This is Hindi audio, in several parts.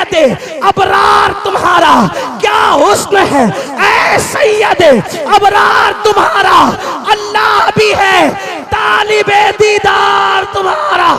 सैयद अबरार तुम्हारा क्या हुस्न है, ऐ सैयद अबरार तुम्हारा अल्लाह भी है, तालिबे दीदार तुम्हारा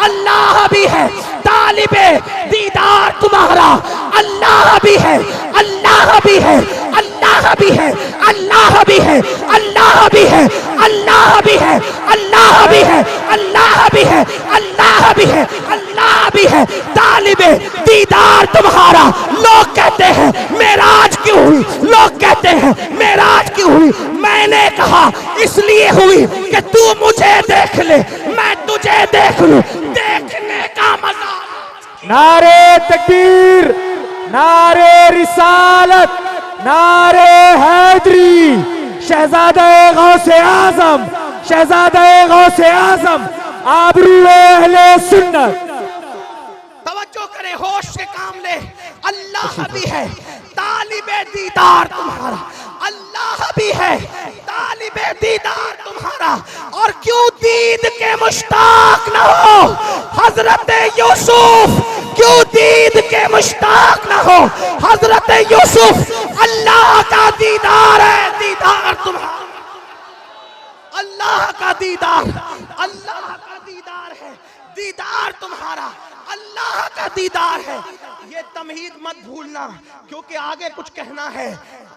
अल्लाह भी है, तालिबे दीदार तुम्हारा अल्लाह भी है, अल्लाह भी है, अल्लाह भी है, अल्लाह भी है, अल्लाह भी है, अल्लाह भी है, अल्लाह भी है, अल्लाह भी है, अल्लाह भी है, अल्लाह भी है, तालिबे दीदार तुम्हारा। लोग कहते हैं मेराज क्यों हुई, लोग कहते हैं मेराज क्यों हुई, मैंने कहा इसलिए हुई कि तू मुझे देख ले, मैं तुझे देख लूं, देखने का मजा। नारे तकबीर, नारे रिसालत, नारे हैदरी, शहजादे गौसे आजम, शहजादे गौसे आजम, आबरूए अहले सुन्नत। तवज्जो करे, होश से काम ले। अल्लाह भी है, तालिबे दीदार तुम्हारा अल्लाह भी है, तालिबे दीदार तुम्हारा। और क्यों दीद के मुश्ताक न हो हजरत यूसुफ, क्यों दीद के मुश्ताक न हो हजरत यूसुफ। अल्लाह का दीदार है, दीदार तुम्हारा, अल्लाह का दीदार, अल्लाह का दीदार है, दीदार तुम्हारा अल्लाह का दीदार है। ये तमहीद मत भूलना क्योंकि आगे कुछ कहना है।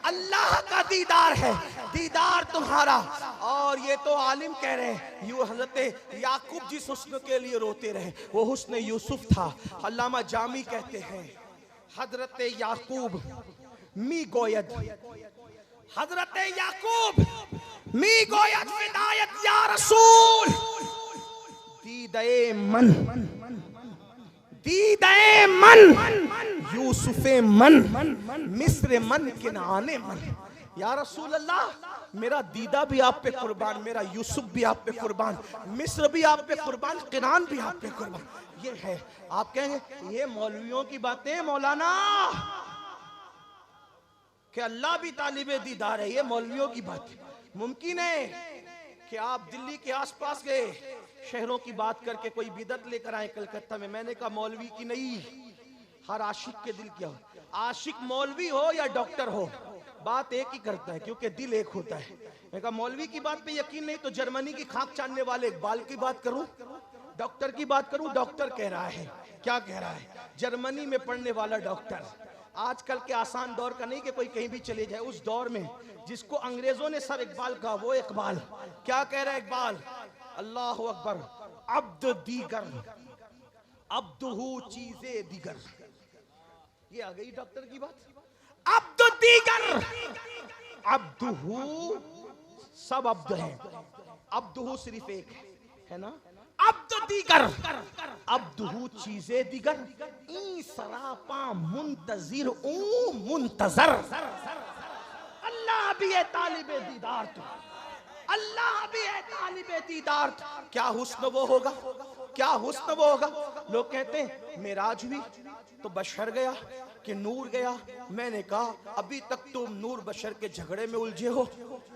अल्लाह का दीदार है, दीदार तुम्हारा। और ये तो आलिम कह रहे हैं, यू हजरत याकूब जिस हुस्न के लिए रोते रहे वो हुस्न यूसुफ था। अल्लामा जामी कहते हैं हजरत याकूब मी गोयद, हजरत याकूब मी गोयद विदायत या रसूल, दीदे मन, दीदे मन, यूसुफे मन, मिस्र मन, किनाने मन। या रसूल अल्लाह, मेरा दीदा भी आप पे कुर्बान, मेरा यूसुफ भी आप पे कुर्बान, मिस्र भी आप पे कुर्बान, किनान भी आप पे कुर्बान। ये है, आप कहेंगे ये मौलवियों की बातें मौलाना, कि अल्लाह भी तालिबे दीदार है, ये मौलवियों की बात है। मुमकिन है कि आप दिल्ली के आसपास गए शहरों की बात करके कोई बिदत लेकर आए कलकत्ता में। मैंने कहा मौलवी की नहीं, हर आशिक के दिल क्या हो, आशिक मौलवी हो या डॉक्टर हो, बात एक ही करता है क्योंकि दिल एक होता है। मैं कहा मौलवी की बात पे यकीन नहीं तो जर्मनी की खाक छानने वाले इकबाल की बात करूं, डॉक्टर की बात करूं। डॉक्टर कह रहा है, क्या कह रहा है, जर्मनी में पढ़ने वाला डॉक्टर। आजकल के आसान दौर का नहीं कि कोई कहीं भी चले जाए, उस दौर में जिसको अंग्रेजों ने सर इकबाल कहा, वो इकबाल क्या कह रहा है इकबाल, अल्लाह अकबर, अब्द दीगर अब्दहू चीज़े दीगर। ये आ गई डॉक्टर की बात, अब्द दीगर, अब्दहू सब अब्द है, अब्दहू सिर्फ एक है ना, अब्द दीगर अब्दहू चीज़े दीगर, ई सरापा मुंतजिर ऊ मुंतजर। अल्लाह भी है तालिबे दीदार तो, अल्लाह भी है तालिबे दीदार। क्या हुस्न वो होगा, क्या हुस्न वो होगा। लोग कहते हैं मेराज हुई तो बशर गया कि नूर गया। मैंने कहा अभी तक तुम नूर बशर के झगड़े में उलझे हो,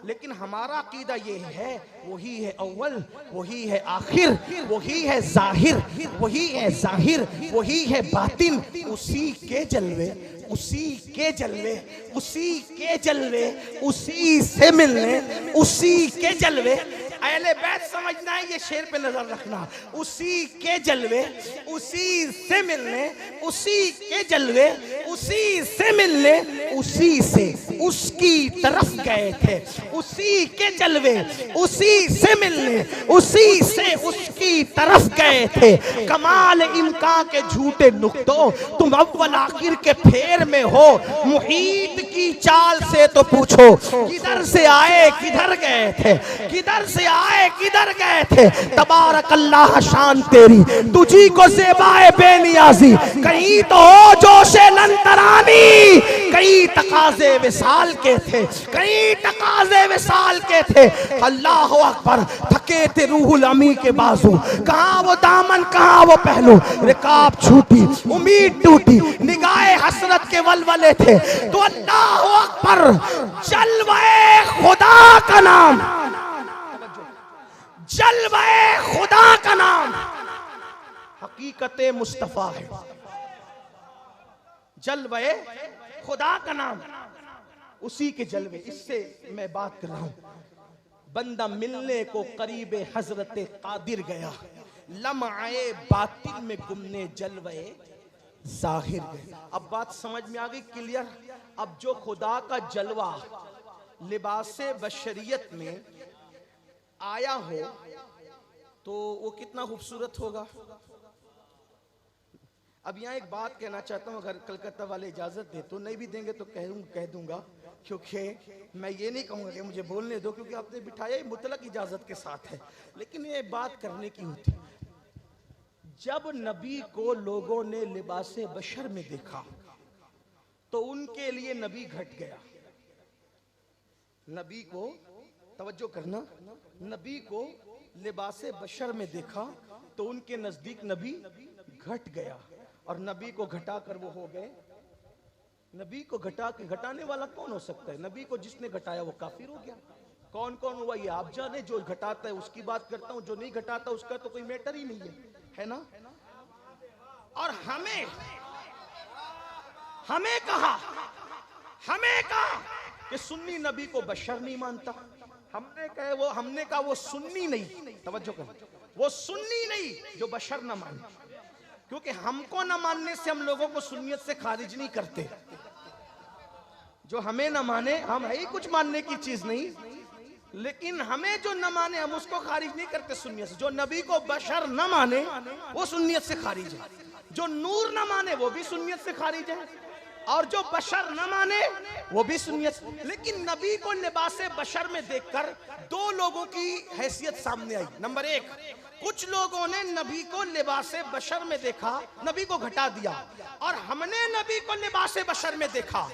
लेकिन हमारा अकीदा ये है वही है अव्वल, वही है आखिर, वही है जाहिर, वही है जाहिर, वही है बातिन। उसी के जलवे, उसी के जलवे, उसी के जलवे, उसी से मिलने, उसी के जलवे। अहले बैत समझना है, ये शेर पे नजर रखना। उसी के जलवे, उसी से मिलने, उसी के जलवे, उसी से मिलने, उसी से उसकी तरफ गए थे। उसी के जलवे, उसी से मिलने, उसी से उसकी तरफ गए थे। कमाल इनका के झूठे नुक्तों, तुम अव्वल आखिर के फेर में हो। मुहीत की चाल से तो पूछो किधर से आए किधर गए थे, किधर से आए किधर गए थे। तबारक अल्लाह शान तेरी, तुझी को ज़ेबाए बेनियाज़ी। कहीं तो हो जोशे लंतरानी, कई तकाज़े विसाल के थे, कई तकाज़े विसाल के थे। अल्लाह अकबर, थके थे रूहुल अमी के बाजू, कहाँ वो दामन कहाँ वो पहलू। रिकाब छूटी, उम्मीद टूटी, निगाहे हसरत के वलवले थे। तो अल्लाह अकबर, जलवाए खुदा का नाम, जलवाए खुदा का नाम हकीकत मुस्तफा है। जलवे खुदा का नाम, उसी के जलवे। इससे मैं बात कर रहा हूं। बंदा मिलने को करीब हजरत कादिर गया, लम्हाए बातिन में गुमने जलवे जाहिर गए। अब बात समझ में आ गई क्लियर। अब जो खुदा का जलवा लिबासे बशरियत में आया हो तो वो कितना खूबसूरत होगा। अब यहाँ एक बात कहना चाहता हूँ, अगर कलकत्ता वाले इजाजत दे तो, नहीं भी देंगे तो कह दूंगा, क्योंकि मैं ये नहीं कहूँगा कि मुझे बोलने दो, क्योंकि आपने बिठाया ही मुतलक इजाजत के साथ है, लेकिन ये बात करने की होती। जब नबी को लोगों ने लिबासे बशर में देखा तो उनके लिए नबी घट गया। नबी को तवज्जो करना, नबी को लिबासे बशर में देखा तो उनके नजदीक नबी घट गया, और नबी को घटाकर वो हो गए। नबी को घटाने वाला कौन हो सकता है? नबी को जिसने घटाया वो काफिर हो गया। कौन कौन हुआ ये आप जाने। जो घटाता है उसकी बात करता हूं, जो नहीं घटाता उसका तो कोई मैटर ही नहीं है ना। और हमें कहा कि सुन्नी नबी को बशर नहीं मानता। हमने कहा वो सुन्नी नहीं, तवज्जो कर, वो सुन्नी नहीं जो बशर ना माने, क्योंकि हमको ना मानने से हम लोगों को सुन्नियत से खारिज नहीं करते। जो हमें ना माने, हम है ही कुछ मानने की चीज नहीं, लेकिन हमें जो न माने हम उसको खारिज नहीं करते सुन्नियत से। जो नबी को बशर न माने वो सुन्नियत से खारिज है, जो नूर न माने वो भी सुन्नियत से खारिज है, और जो बशर न माने वो भी सुन्नियत। लेकिन नबी को लिबासे बशर में देखकर दो लोगों की हैसियत सामने आई। नंबर एक, कुछ लोगों ने नबी को लिबासे बशर में देखा, नबी को घटा दिया, और हमने नबी को लिबासे बशर में देखा।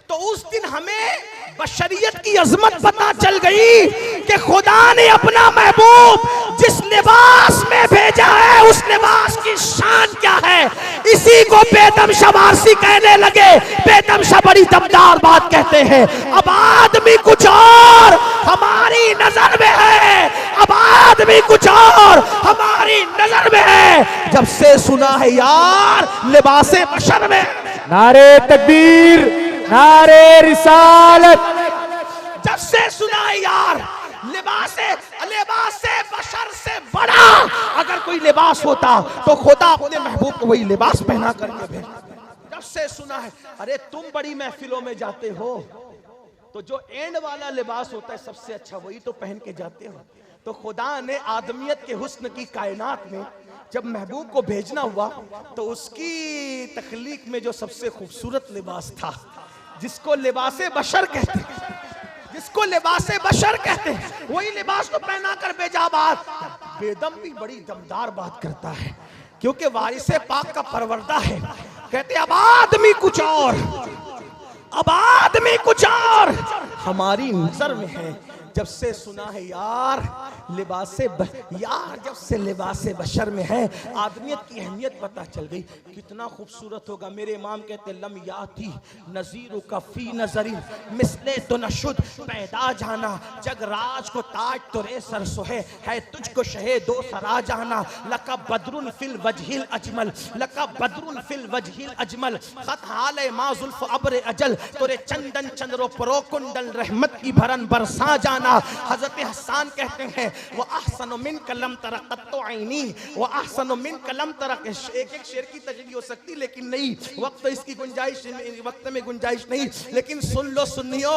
तो उस दिन हमें बशरियत की अजमत पता चल गई कि खुदा ने अपना महबूब जिस लिबास में भेजा है उस लिबास की शान क्या है। इसी को बेदम शबारसी कहने लगे। बेदम शा बड़ी दमदार बात कहते हैं। अब आदमी कुछ और हमारी नजर में है, अब आदमी कुछ और हमारी नजर में है। जब से सुना है यार लिबासे बशर में, नारे तकबीर, नारे रिसालत, जब से सुना है यार लिबासे बशर से बड़ा अगर कोई लिबास होता तो खुदा अपने महबूब को वही लिबास पहना करके भेजा। जब से सुना है, अरे तुम बड़ी महफिलों में जाते हो तो जो एंड वाला लिबास होता है सबसे अच्छा वही तो पहन के जाते हो। तो खुदा ने आदमियत के हुस्न की कायनात में जब महबूब को भेजना हुआ तो उसकी तख्लीक में जो सबसे खूबसूरत लिबास था, जिसको लिबासे बशर कहते हैं, जिसको लिबासे बशर कहते हैं, वही लिबास को पहना कर भेजा। बात बेदम भी बड़ी दमदार बात करता है, क्योंकि वारिसे पाक का परवरदा है। कहते अब आदमी कुछ और, अब आदमी कुछ और हमारी नजर में है। जब से सुना है यार यार जब से लिबासे बशर में है आदमियत की अहमियत पता चल गई। कितना खूबसूरत होगा। मेरे इमाम कहते लम याती नजीर का फी नजरी मिसले तो नशुद पैदा जाना जग राज को ताज तो रे सर सोहे है तुझको शहे दो सरा जाना लका बदरुन फिल वजहिल अजमल लका बदरुन फिल वजहिल अजमल खत हाल मा जुल्फ अब्र अजल तोरे चंदन चंद्रो परो कुंडल रहमत की भरन बरसा जाना। हजरत हसन कहते हैं वो अहसन मिन कलम तरक़त्तो आईनी वो अहसन मिन कलम तरक़। एक एक शेर की तजरी हो सकती लेकिन नहीं, वक्त इसकी गुंजाइश, वक्त में गुंजाइश नहीं। लेकिन सुन लो सुनियो,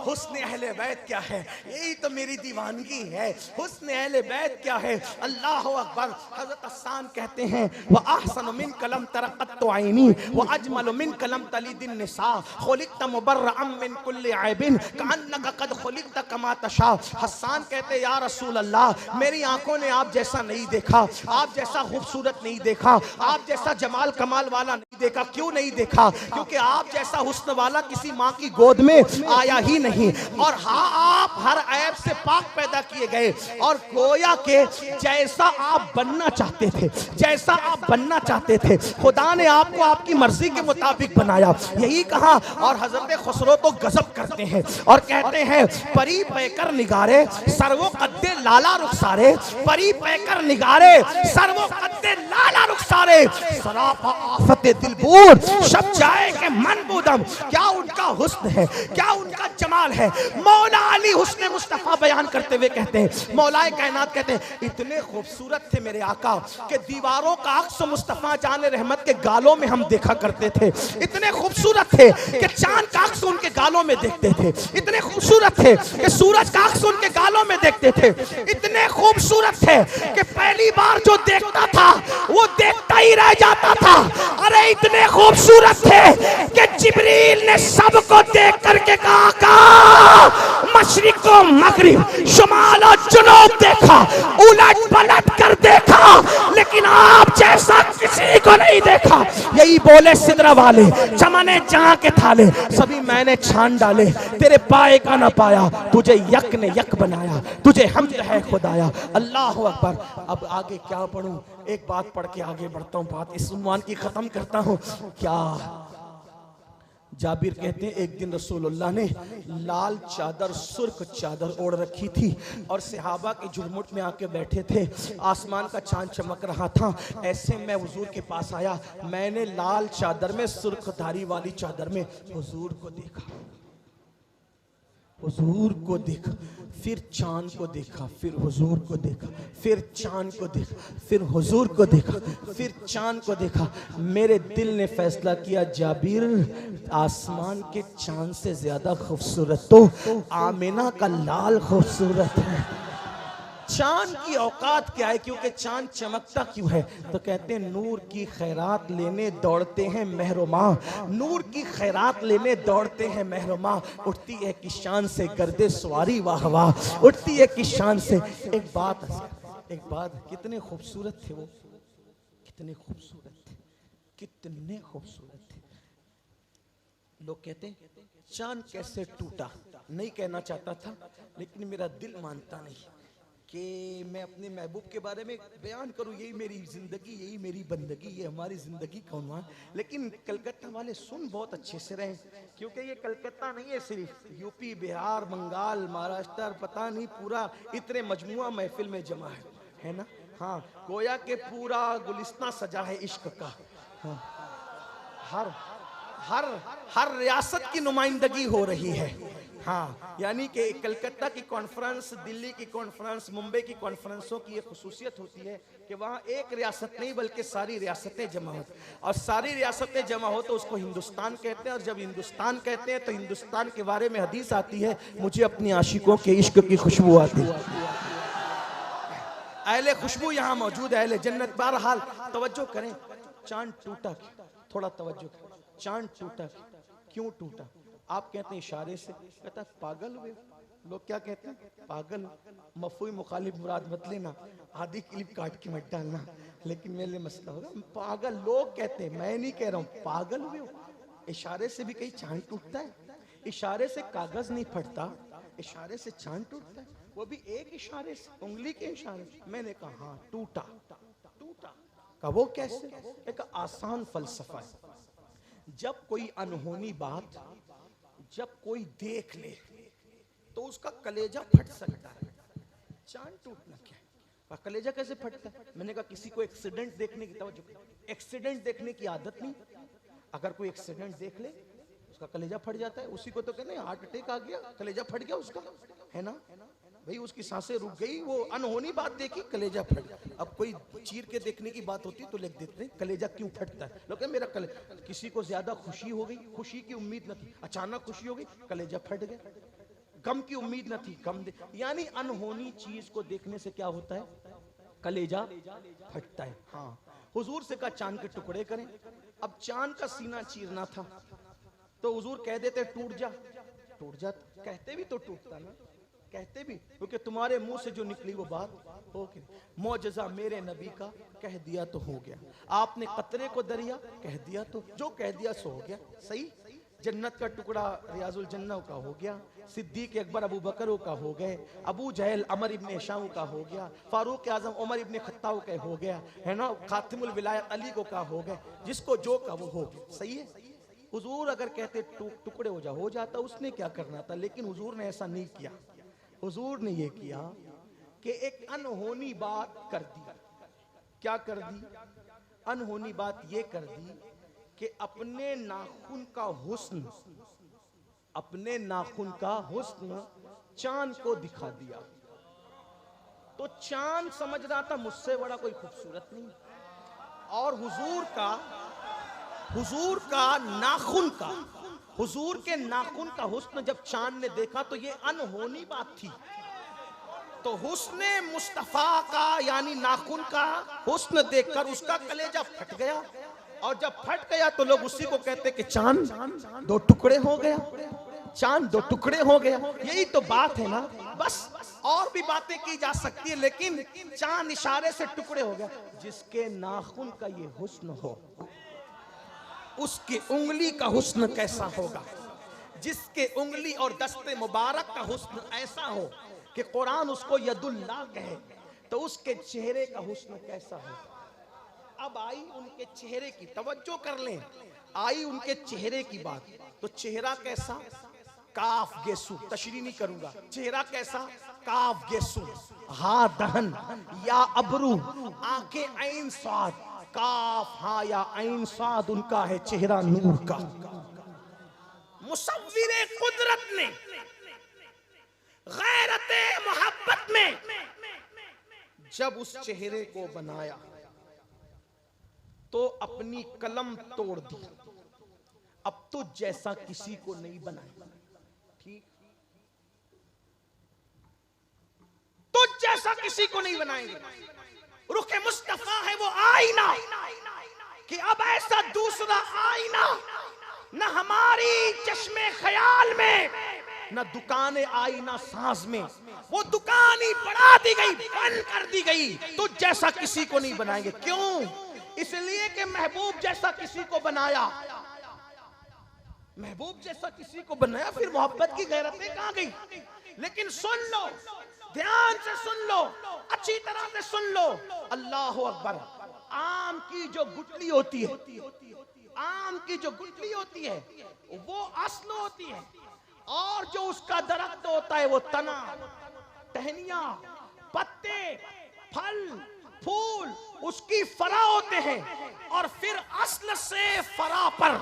हुस्न अहले बैत क्या है, यही तो मेरी दीवानगी है। हुस्न अहले बैत क्या है, अल्लाह अकबर। हजरत हसन कहते हैं वो अहसन मिन कलम तरक़त्तो आईनी वो अजमल मिन कलम तलीदिन निसा खुलिक़त मुबर्रअम मिन कुल्लि ऐबिन कअन्नका कद खुलिक़त कमा तशा। हसन कहते या रसूल अल्लाह मेरी आंखों ने आप जैसा नहीं देखा, आप जैसा खूबसूरत नहीं देखा, आप जैसा जमाल कमाल वाला नहीं देखा। क्यों नहीं देखा? क्योंकि आप जैसा हुस्न वाला किसी माँ की गोद में आया ही नहीं। और हाँ, आप हर ऐब से पाक पैदा किए गए और गोया के जैसा आप बनना चाहते थे, जैसा आप बनना चाहते थे खुदा ने आपको आपकी मर्जी के मुताबिक बनाया। यही कहा। और हजरत खुसरो तो गजब करते हैं और कहते हैं परी पैकर पैकर निगारे सर्वो कद्दे लाला रुखसारे, परी पैकर निगारे सर्वो कद्दे लाला रुखसारे, सरापा आफते दिलबूर शब जाए के मन बुदम। क्या उनका हुस्न है, क्या उनका जमाल है। मौला अली हुस्न मुस्तफा बयान करते हुए कहते हैं, मौलाए कायनात कहते हैं, इतने खूबसूरत थे मेरे आका कि दीवारों का अक्स मुस्तफा जान रहमत के गालों में हम देखा करते थे। इतने खूबसूरत थे कि चांद का अक्स उनके गालों में देखते थे। इतने खूबसूरत थे कि सूरज का अक्स उनके गालों में देखते थे। इतने खूबसूरत थे कि पहली बार जो देखता था वो देखता ही रह जाता था। अरे इतने खूबसूरत थे कि जिब्रील ने सबको देख करके कहा का मशरिक और मगरिब शुमाल और जुनूब देखा, उलट पलट कर देखा, लेकिन आप जैसा किसी को नहीं देखा। यही बोले सिदरा वाले, चमने जहां के थाले सभी मैंने छान डाले, तेरे पाए का ना पाया, तुझे यक ने यक बनाया, तुझे हमद है खुदाया। अल्लाह अकबर। अब आगे क्या पढ़ूं, एक बात पढ़ के आगे बढ़ता हूं, बात इस उन्वान की खत्म करता हूं। क्या जाबिर कहते हैं, एक दिन रसूलुल्लाह ने लाल चादर सुर्ख चादर ओढ़ रखी थी और सहाबा के झुरमुट में आके बैठे थे। आसमान का चांद चमक रहा था। ऐसे मैं हुजूर के पास आया, मैंने लाल चादर में सुर्ख धारी वाली चादर में हुजूर को देखा, हुजूर को देखा, फिर चांद को देखा, फिर हुजूर को देखा, फिर चांद को देखा, फिर हुजूर को देखा, फिर चांद को देखा। मेरे दिल ने फैसला किया, जाबिर आसमान के चांद से ज्यादा खूबसूरत तो आमिना का लाल खूबसूरत है। चांद की औकात क्या है, क्योंकि चांद चमकता क्यों है, तो कहते हैं नूर की खैरात लेने दौड़ते हैं महरुमा, नूर की खैरात लेने दौड़ते हैं महरुमा। उठती है कि शान से गर्दे सवारी वाह वाह, उठती है कि शान से। एक बात कितने खूबसूरत थे वो, कितने खूबसूरत थे, कितने खूबसूरत थे। लोग कहते हैं चांद कैसे टूटा, नहीं कहना चाहता था लेकिन मेरा दिल मानता नहीं कि मैं अपने महबूब के बारे में बयान करूं। यही मेरी जिंदगी, यही मेरी बंदगी, ये हमारी जिंदगी का उन्वान। लेकिन कलकत्ता वाले सुन बहुत अच्छे से रहे, क्योंकि ये कलकत्ता नहीं है, सिर्फ यूपी, बिहार, बंगाल, महाराष्ट्र, पता नहीं पूरा इतने मजमुआ महफिल में जमा है ना। हाँ, गोया के पूरा गुलिस्तान सजा है इश्क का। हाँ, हर हर हर रियासत की नुमाइंदगी हो रही है। हाँ, यानी कि कलकत्ता की कॉन्फ्रेंस, दिल्ली की कॉन्फ्रेंस, मुंबई की कॉन्फ्रेंसों की ये खुसूसियत होती है कि वहाँ एक रियासत नहीं बल्कि सारी रियासतें जमा होती, और सारी रियासतें जमा हो तो उसको हिंदुस्तान कहते हैं। और जब हिंदुस्तान कहते हैं तो हिंदुस्तान के बारे में हदीस आती है, मुझे अपनी आशिकों के इश्क की खुशबू आती है। अहले खुशबू यहाँ मौजूद है, अहले जन्नत। बहरहाल तवज्जो करें, चांद टूटा, थोड़ा तवज्जो करें। चांद टूटा, क्यों टूटा? आप कहते हैं इशारे से, कहता है पागल हुए। लोग क्या कहते हैं, पागल। मफहूम मुखालिफ मुराद मत लेना, आधी क्लिप काट के मत डालना, लेकिन मेरे मसला होगा। पागल लोग कहते हैं, मैं नहीं कह रहा हूँ, पागल हुए हो। इशारे से भी कहीं चांद टूटता है? इशारे से कागज नहीं फटता, इशारे से चांद टूटता है, वो भी एक इशारे से, उंगली के इशारे से। मैंने कहा हाँ टूटा, टूटा का वो कैसे? एक आसान फलसफा है। जब कोई अनहोनी बात जब कोई देख ले तो उसका कलेजा फट सकता है। चांद टूटना क्या है? कलेजा कैसे फटता है? मैंने कहा किसी को एक्सीडेंट देखने की, तवज्जो, एक्सीडेंट देखने की आदत नहीं। अगर कोई एक्सीडेंट देख ले उसका कलेजा फट जाता है। उसी को तो कहते हैं हार्ट अटैक आ गया, कलेजा फट गया उसका, है ना भाई, उसकी सांसें रुक गई, वो अनहोनी बात देखी, कलेजा फट गया। अब कोई चीर के देखने की बात होती तो लिख देते हैं कलेजा क्यों फटता है। लोग मेरा किसी को ज्यादा खुशी हो गई, खुशी की उम्मीद न थी, अचानक खुशी हो गई, कलेजा फट गया। गम की उम्मीद न थी, गम यानी अनहोनी चीज को देखने से क्या होता है, कलेजा फटता है। हाँ, हुजूर से कहा चांद के टुकड़े करें। अब चांद का सीना चीरना था तो हुजूर कह देते टूट जा, टूट जा, कहते भी तो टूटता ना, कहते भी, क्योंकि तुम्हारे मुंह से जो निकली वो बात हो गई। मौजज़ा मेरे नबी का कह दिया तो हो गया, आपने कतरे को दरिया कह दिया तो जो कह दिया सो हो गया। सही, जन्नत का टुकड़ा रियाजुल जन्नह का हो गया, सिद्दीक अकबर अबू बकर का हो गए, अबू जहल अमर इब्ने हिशाम का हो गया, फारूक आजम उमर इब्ने खत्ताब का हो गया, है ना, खातिमुल विलायत अली को का हो गए, जिसको जो का वो हो गया। सही है। हुजूर अगर कहते टुकड़े हो जाता, उसने क्या करना था, लेकिन हुजूर ने ऐसा नहीं किया। हुजूर ने ये किया कि एक अनहोनी बात कर दी। क्या कर दी? अनहोनी बात ये कर दी कि अपने नाखून का हुस्न, अपने नाखून का हुस्न चांद को दिखा दिया। तो चांद समझ रहा था मुझसे बड़ा कोई खूबसूरत नहीं, और हुजूर का नाखून का, हुजूर के नाखून का हुस्न जब चांद ने देखा तो ये अनहोनी बात थी। तो हुस्न मुस्तफा का यानी नाखून का हुस्न देखकर उसका कलेजा फट गया, और जब फट गया तो लोग उसी को कहते कि चांद दो टुकड़े हो गया, चांद दो टुकड़े हो गया। यही तो बात है ना। बस और भी बातें की जा सकती है, लेकिन चांद इशारे से टुकड़े हो गया। जिसके नाखून का ये हुस्न हो, उसकी उंगली का हुस्न कैसा होगा? जिसके उंगली और दस्ते मुबारक का हुस्न ऐसा हो कि कुरान उसको यदुल्लाह कहे, तो उसके चेहरे का हुस्न कैसा हो। अब आई उनके चेहरे की, तवज्जो कर लें, आई उनके चेहरे की बात। तो चेहरा कैसा? काफ गेसु, तशरीह नहीं करूंगा। चेहरा कैसा? काफ गेसु, हा दहन, या अबरू, आंखें ऐन स्वाद, काफ हा या ऐन स्वाद, उनका है चेहरा नूर का। मुसव्विरे कुदरत ने गैरते मोहब्बत में जब उस चेहरे को बनाया तो अपनी कलम तोड़ दी। अब तो जैसा किसी को नहीं बनाया, ठीक? तो जैसा किसी को नहीं बनाएंगे। रुखे मुस्तफा है वो आईना, कि अब ऐसा दूसरा आईना न हमारी चश्मे ख्याल में, न दुकाने आई ना साज में। वो दुकान ही बढ़ा दी गई, बंद कर दी गई। तो जैसा किसी को नहीं बनाएंगे। क्यों? इसलिए कि महबूब जैसा किसी को बनाया, महबूब जैसा किसी को बनाया, फिर मोहब्बत की गैरतें कहां गई? लेकिन सुन लो, ध्यान से सुन लो, अच्छी तरह से सुन लो। अल्लाह अकबर। आम की जो गुठली होती है, आम की जो गुठली होती है वो असल होती है, और जो उसका दरख्त होता है वो तना, टहनियां, पत्ते, फल, फूल उसकी फरा होते हैं। और फिर असल से फरा पर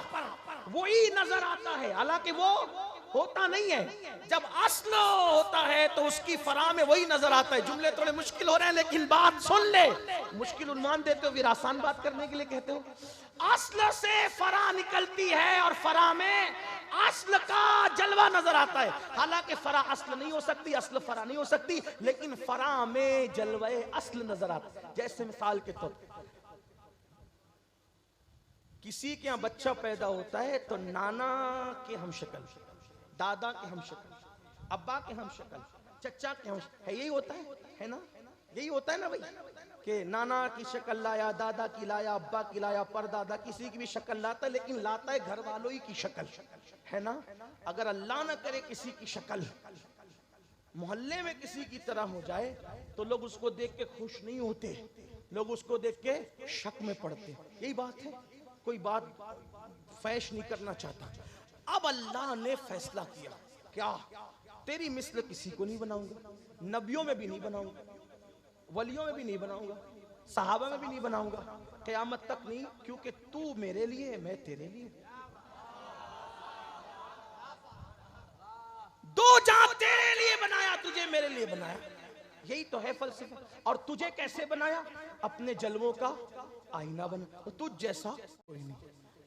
वही नजर आता है, हालांकि वो होता नहीं है। जब असल होता है तो उसकी फरा में वही नजर आता है। जुमले थोड़े मुश्किल हो रहे हैं, लेकिन बात सुन ले। मुश्किल उन्मान देते हो, फिर आसान बात करने के लिए कहते हो। असल से फरा निकलती है और फरा में असल का जलवा नजर आता है। हालांकि फरा असल नहीं हो सकती, असल फरा नहीं हो सकती, लेकिन फरा में जलवे असल नजर आता है। जैसे मिसाल के तौर पर किसी के यहाँ बच्चा पैदा होता है तो नाना के हम शक्ल, दादा के हम शक्ल, अब्बा के हम शक्ल, चचा के हम है, यही होता है ना? यही होता है ना भाई, कि नाना की शक्ल लाया, दादा की लाया, अब्बा की लाया, परदादा किसी की भी शक्ल लाता है, लेकिन लाता है घर वालों ही की शक्ल, है ना? अगर अल्लाह ना करे किसी की शक्ल मोहल्ले में किसी की तरह हो जाए तो लोग उसको देख के खुश नहीं होते, लोग उसको देख के शक में पड़ते। यही बात है, कोई बात फैश नहीं करना चाहता। अब अल्लाह ने फैसला किया, क्या? तेरी मिस्ल किसी को नहीं बनाऊंगा, नबियों में भी नहीं बनाऊंगा, वलियों में भी नहीं बनाऊंगा, सहाबा में भी नहीं बनाऊंगा, क़यामत तक नहीं, क्योंकि तू मेरे लिए, मैं तेरे लिए। दो जात तेरे लिए बनाया, तुझे मेरे लिए बनाया। यही तो है फलसफा। और तुझे कैसे बनाया? अपने जलवों का आईना बना, तो तुझ जैसा कोई नहीं।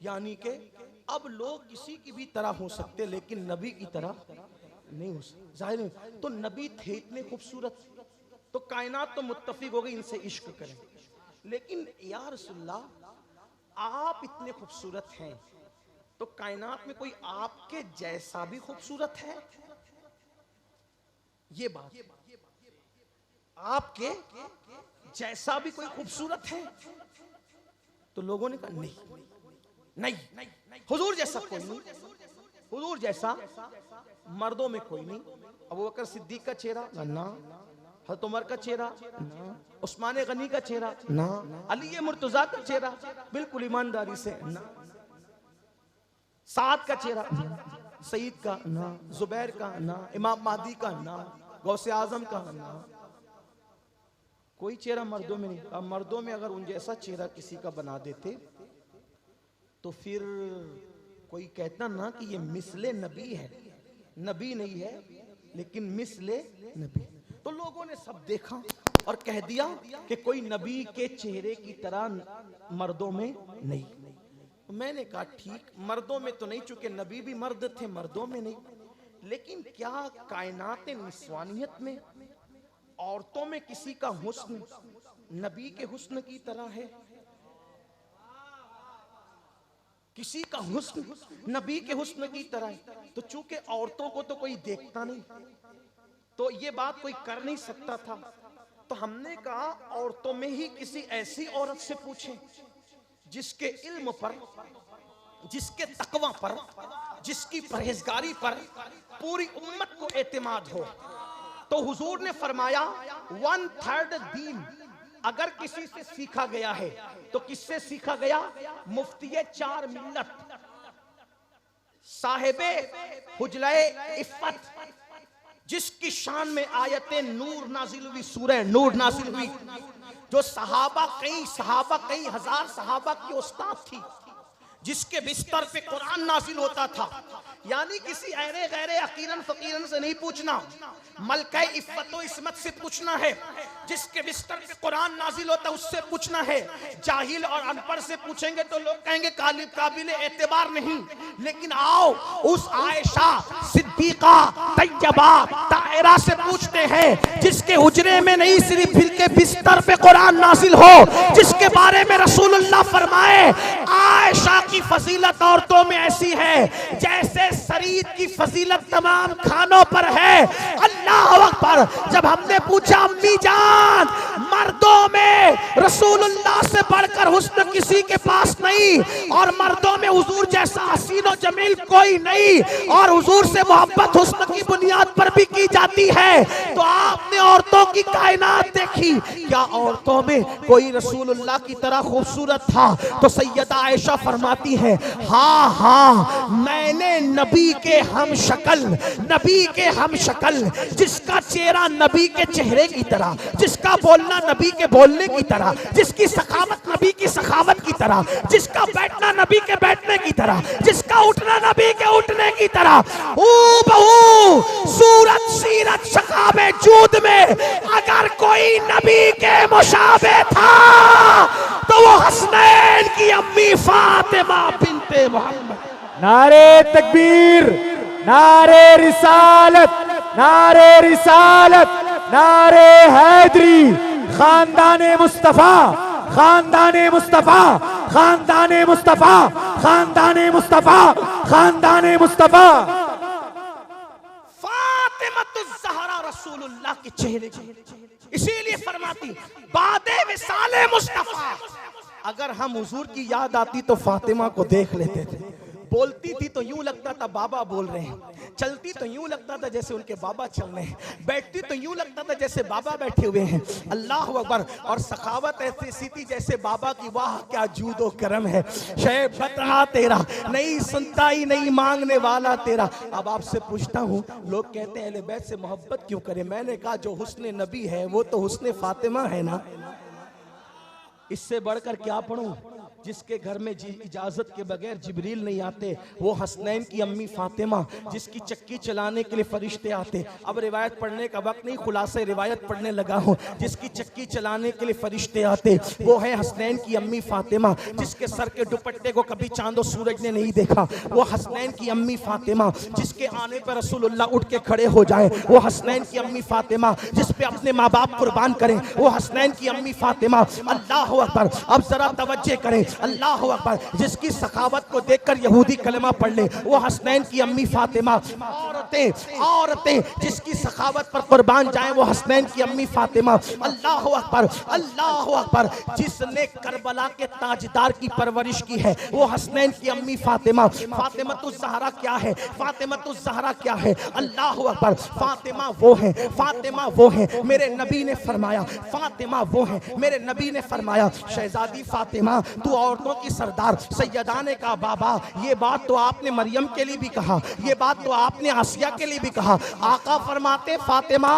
यानी कि अब लोग किसी की भी तरह हो सकते, लेकिन नबी की तरह नहीं हो सकते। जाहिर है, तो नबी थे इतने खूबसूरत, तो कायनात तो मुत्तफिक हो गई इनसे इश्क करें। लेकिन या रसूलल्लाह आप इतने खूबसूरत हैं, तो कायनात में कोई आपके जैसा भी खूबसूरत है? ये बात, आपके जैसा भी कोई खूबसूरत है? तो लोगों ने कहा नहीं, हुजूर जैसा कोई नहीं, हुजूर जैसा मर्दों में कोई नहीं। अबू बकर सिद्दीक का चेहरा ना, हज़रत उमर का चेहरा ना, उस्मान गनी का चेहरा ना, अली मुर्तजा का चेहरा बिल्कुल ईमानदारी से ना, साद का चेहरा ना, सईद का ना, जुबैर का ना, इमाम महदी का ना, गौसे आजम का नाम, कोई चेहरा मर्दों में नहीं। अब मर्दों में अगर उन जैसा चेहरा किसी का बना देते तो फिर कोई कहता ना कि ये मिसले नबी है, नबी नहीं है लेकिन मिसले नबी। तो लोगों ने सब देखा और कह दिया कि कोई नबी के चेहरे की तरह मर्दों में नहीं। मैंने कहा ठीक, मर्दों में तो नहीं, चूंकि नबी भी मर्द थे, मर्दों में नहीं, लेकिन क्या कायनात निस्वानियत में औरतों में किसी का हुस्न नबी के हुस्न की तरह है? किसी का हुस्न नबी के हुस्न की तरह है। तो चूंकि औरतों को तो कोई देखता नहीं, तो ये बात कोई कर नहीं सकता था। तो हमने कहा औरतों में ही किसी ऐसी औरत से पूछें जिसके इल्म पर, जिसके तकवा पर, जिसकी परहेजगारी पर पूरी उम्मत को एतमाद हो। तो हुजूर ने फरमाया 1/3 दीन अगर किसी से सीखा गया है तो किससे सीखा गया? मुफ्तिये 4 मिल्लत, साहिबे हुजले इफ़्फ़त, जिसकी शान में आयते नूर नाजिल हुई, सूरह नूर नाजिल हुई, जो सहाबा कई हजार सहाबा की उस्ताद थी, जिसके बिस्तर पे कुरान नाजिल होता था। यानी किसी ऐरे गैरे अकीरन फकीरन से नहीं पूछना, मलका इफ़्फ़त व इस्मत से पूछना है। जिसके बिस्तर पे कुरान नाजिल होता है उससे पूछना है। जाहिल और अनपढ़ से पूछेंगे तो लोग कहेंगे काबिल एतबार नहीं। लेकिन आओ उस आयशा सिद्दीका तैयबा ताहिरा से पूछते हैं, जिसके हुजरे में नहीं सिर्फ फिर के बिस्तर पे कुरान नाजिल हो, जिसके बारे में रसूलुल्लाह फरमाए आयशा की फजीलत औरतों में ऐसी है जैसे शरीर की फजीलत तमाम खानों पर है। अल्लाह अकबर। जब हमने पूछा अम्मी जान, मर्दों में रसूलुल्लाह से बढ़कर हुस्न किसी के पास नहीं, और मर्दों में हुजूर जैसा हसीन और जमील कोई नहीं, और हुजूर से मोहब्बत हुस्न की बुनियाद पर भी की जाती है, तो आपने औरतों की कायनात देखी, क्या औरतों में कोई रसूलुल्लाह की तरह खूबसूरत था? तो सैयदा आयशा फरमाती है, हाँ हाँ, मैंने नबी के हम शक्ल, जिसका चेहरा नबी के चेहरे की तरह, जिसका बोलना नबी के बोलने की तरह, जिसकी सखावत नबी की सखावत की तरह, जिसका बैठना नबी के बैठने की तरह, जिसका उठना नबी के उठने की तरह, हूबहू सूरत सीरत शकाबे जूद में अगर कोई नबी के मुशाबे था तो वो हसनैन की अम्मी फातिमा बिन्ते मोहम्मद। नारे तकबीर, नारे रिसालत, नारे रिसालत, नारे हैदरी, खानदाने मुस्तफा, खानदाने मुस्तफा, खानदाने मुस्तफा, खानदाने मुस्तफा, खानदाने मुस्तफा। फातिमतुज़ ज़हरा रसूलुल्लाह के चेहरे की, इसीलिए फरमाती बादे विसाले मुस्तफा। अगर हम हुजूर की याद आती तो फातिमा को देख लेते थे। बोलती थी तो यूं लगता था बाबा बोल रहे हैं, चलती तो यूं लगता था जैसे उनके बाबा चल रहे हैं, बैठती तो यूं लगता था जैसे बाबा बैठे हुए हैं। अल्लाह अकबर। और सखावत ऐसी सी थी जैसे बाबा की, वाह क्या जूदो करम है, शैब बता तेरा, नहीं सुनता ही नहीं मांगने वाला तेरा। अब आपसे पूछता हूँ, लोग कहते हैं अहले बैत से मोहब्बत क्यों करें? मैंने कहा जो हुस्न नबी है वो तो हुस्न फातिमा है ना, इससे बढ़कर क्या पढ़ूं? जिसके घर में इजाजत के बगैर जिब्रील नहीं आते, वो हसनैन की अम्मी फातिमा, जिसकी चक्की चलाने के लिए फरिश्ते आते। अब रिवायत पढ़ने का वक्त नहीं, खुलासे रिवायत पढ़ने लगा हूँ। जिसकी चक्की चलाने के लिए फरिश्ते आते, वो है हसनैन की अम्मी फातिमा। जिसके सर के दुपट्टे को कभी चांद और सूरज ने नहीं देखा, वो हसनैन की अम्मी फातिमा। जिसके आने पर रसूलुल्लाह उठ के खड़े हो जाए, वो हसनैन की अम्मी फातिमा। जिस पे अपने माँ बाप कुर्बान करें, वो हसनैन की अम्मी फातिमा। अल्लाह अकबर। अब जरा तवज्जो करें, अल्लाह अकबर। जिसकी सखावत को देखकर यहूदी कलमा पढ़ ले, वो हसनैन की अम्मी फातिमा। औरतें जिसकी सखावत पर कुर्बान जाए, वो हसनैन की अम्मी फातिमा। अल्लाह अकबर, अल्लाह अकबर। जिसने करबला के ताजदार की परवरिश की है, वो हसनैन की अम्मी फातिमा। फातिमतुज़ ज़हरा क्या है? फातिमतुज़ ज़हरा क्या है? अल्लाह अकबर। फातिमा वो है, फातिमा वो है। मेरे नबी ने फरमाया फातिमा वो है, मेरे नबी ने फरमाया शहजादी फातिमा तू औरतों की सरदार। सैयदा ने कहा बाबा ये बात तो आपने मरियम के लिए भी कहा, ये बात तो आपने आसिया के लिए भी कहा। आका फरमाते फातिमा,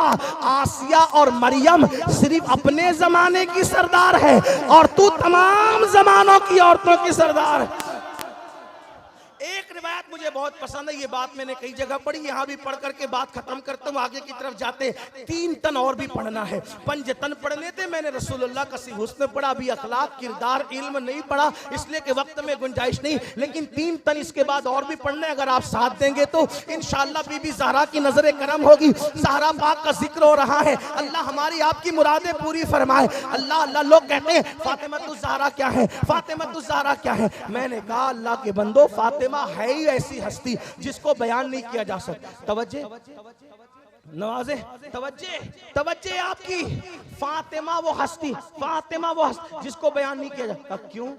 आसिया और मरियम सिर्फ अपने जमाने की सरदार है और तू तमाम जमानों की औरतों की सरदार है। एक रिवायत मुझे बहुत पसंद है, ये बात मैंने कई जगह पढ़ी, यहाँ भी पढ़ करके बात खत्म करता हूँ, आगे की तरफ जाते। 3 तन और भी पढ़ना है, 5 तन पढ़ने थे। मैंने रसूलुल्लाह का सी हुस्न पढ़ा, अभी अखलाक किरदार इल्म नहीं पढ़ा, इसलिए कि वक्त में गुंजाइश नहीं, लेकिन 3 तन इसके बाद और भी पढ़ने। अगर आप साथ देंगे तो इंशाअल्लाह बीबी ज़हरा की नजर करम होगी। ज़हरा पाक का जिक्र हो रहा है, अल्लाह हमारी आपकी मुरादें पूरी फरमाए। अल्लाह अल्लाह लोग कहते हैं फातिमा ज़हरा क्या है, फातिमा ज़हरा क्या है। मैंने कहा अल्लाह के बंदो, फातिमा है ही ऐसी हस्ती जिसको बयान नहीं किया जा सकता। तवज्जे नवाजे, तवज्जे आपकी। फातिमा वो हस्ती, फातिमा वो हस्ती जिसको बयान नहीं किया जा सकता। क्यों?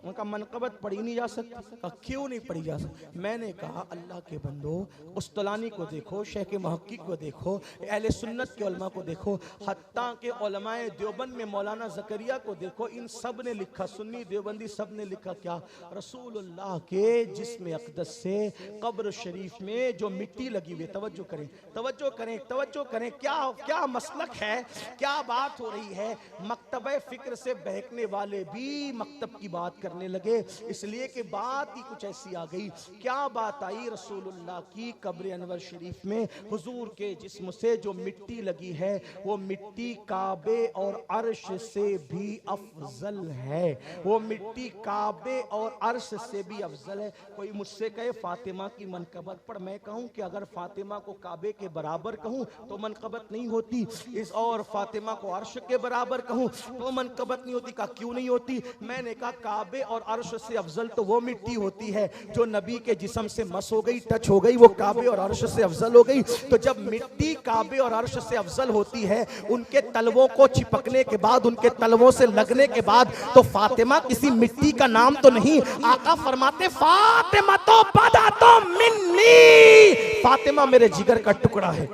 उनका मनकबत पढ़ी नहीं जा सकती। क्यों नहीं पढ़ी जा सकती? मैंने कहा अल्लाह के बंदो, उस्तलानी को देखो, शेख महक्की को देखो, अहले सुन्नत के उलमा को देखो, हत्ता के उलमाए देवबंद में मौलाना ज़करिया को देखो, इन सब ने लिखा, सुन्नी देवबंदी सब ने लिखा क्या? रसूलुल्लाह के जिस्म अक़दस से कब्र शरीफ में जो मिट्टी लगी हुई। तवज्जो करें, तवज्जो करें, तवज्जो करें, क्या क्या मसलक है, क्या बात हो रही है। मकतबे फिक्र से बहकने वाले भी मकतब की बात करने लगे, इसलिए कि बात ही कुछ ऐसी आ गई। क्या बात आई? रसूलुल्लाह की कब्र अनवर शरीफ में हुजूर के जिस्म से जो मिट्टी लगी है, वो मिट्टी काबे और अर्श से भी अफजल है। वो मिट्टी काबे और अर्श से भी अफजल है। कोई मुझसे कहे फातिमा की मनकबत पढ़, मैं कहूँ कि अगर फातिमा को काबे के बराबर कहूँ तो मनकबत नहीं होती, इस और फातिमा को अर्श के बराबर कहूँ तो मनकबत नहीं होती। कहा क्यों नहीं होती? मैंने कहा काबे और अर्श से अफजल तो वो मिट्टी होती है जो नबी के जिस्म से मस हो गई, टच हो गई, वो काबे और अर्श से अफजल हो गई। तो जब मिट्टी काबे और अर्श से अफजल होती है, उनके तलवों को चिपकने के बाद, उनके तलवों से लगने के बाद, तो फातिमा किसी मिट्टी का नाम तो नहीं। आका फरमाते फातिमा तो बदा तो मिन्नी, फातिमा मेरे जिगर का टुकड़ा है।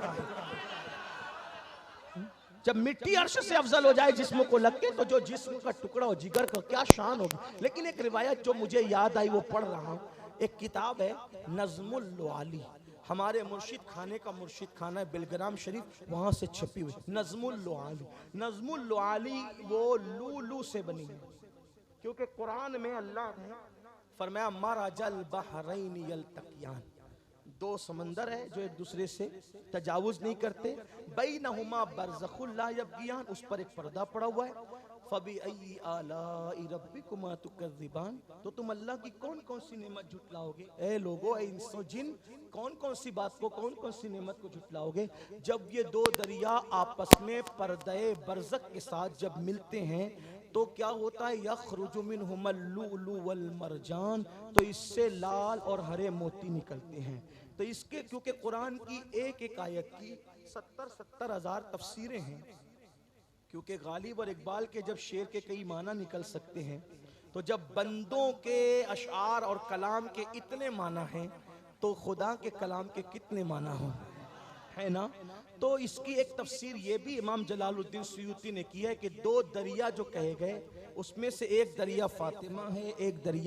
जब मिट्टी अर्श से अफजल हो जाए जिस्म को लग के, तो जो जिस्म का टुकड़ा हो, जिगर का क्या शान होगी। लेकिन एक रिवायत जो मुझे याद आई वो पढ़ रहा हूँ। एक किताब है नज़्मुल लुआली, हमारे मुर्शिद खाने का मुर्शिद खाना है बेलग्राम शरीफ, वहाँ से छपी हुई नज़्मुल लुआली। नज़्मुल लुआली वो लूलू से बनी है, क्योंकि कुरान में अल्लाह ने फरमाया मरजल बहरैन यल्तक़ियान, 2 समंदर है जो एक दूसरे से तजावुज नहीं करते। बैनहुमा बरज़खुल ला यबगियान, उस पर एक पर्दा पड़ा हुआ है। फबिअय्यि आलाइ रब्बिकुमा तुकज़्ज़िबान, तो तुम अल्लाह की कौन कौन सी नेमत झुटलाओगे? ए लोगो, ए इंसो जिन, कौन कौन सी बात को, कौन कौन सी नेमत को झुटलाओगे? जब ये 2 दरिया आपस में पर्दे बरज़ख के साथ जब मिलते हैं तो क्या होता है? यख़रुजु मिनहुमल लुअलु वल मरजान, तो इससे लाल और हरे मोती निकलते हैं। तो इसके क्योंकि कुरान की एक एक आयत की 70-70 हज़ार तफसीरें हैं, क्योंकि गालिब और इकबाल के जब शेर के कई माना निकल सकते हैं, तो जब बंदों के अशआर और कलाम के इतने माना हैं, तो खुदा के कलाम के कितने माना हों, है ना। तो इसकी एक तफसीर ये भी इमाम जलालुद्दीन सुयूती ने की है कि 2 दरिया जो कहे गए, उसमें से एक दरिया फातिमा है, एक दरिया